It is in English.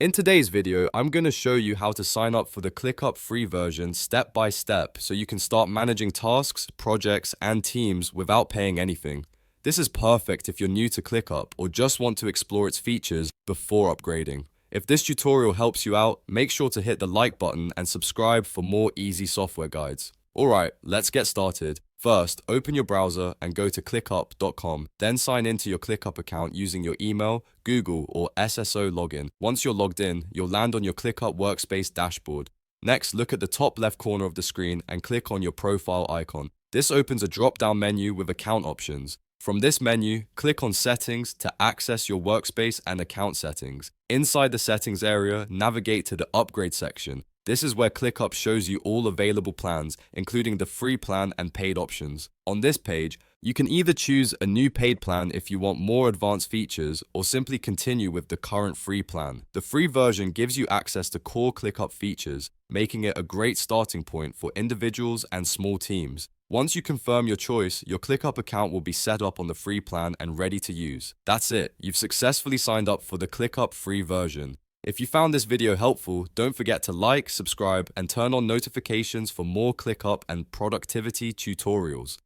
In today's video, I'm going to show you how to sign up for the ClickUp free version step by step so you can start managing tasks, projects, and teams without paying anything. This is perfect if you're new to ClickUp or just want to explore its features before upgrading. If this tutorial helps you out, make sure to hit the like button and subscribe for more easy software guides. Alright, let's get started. First, open your browser and go to clickup.com. Then sign into your ClickUp account using your email, Google, or SSO login. Once you're logged in, you'll land on your ClickUp workspace dashboard. Next, look at the top left corner of the screen and click on your profile icon. This opens a drop-down menu with account options. From this menu, click on Settings to access your workspace and account settings. Inside the settings area, navigate to the Upgrade section. This is where ClickUp shows you all available plans, including the free plan and paid options. On this page, you can either choose a new paid plan if you want more advanced features, or simply continue with the current free plan. The free version gives you access to core ClickUp features, making it a great starting point for individuals and small teams. Once you confirm your choice, your ClickUp account will be set up on the free plan and ready to use. That's it, you've successfully signed up for the ClickUp free version. If you found this video helpful, don't forget to like, subscribe, and turn on notifications for more ClickUp and productivity tutorials.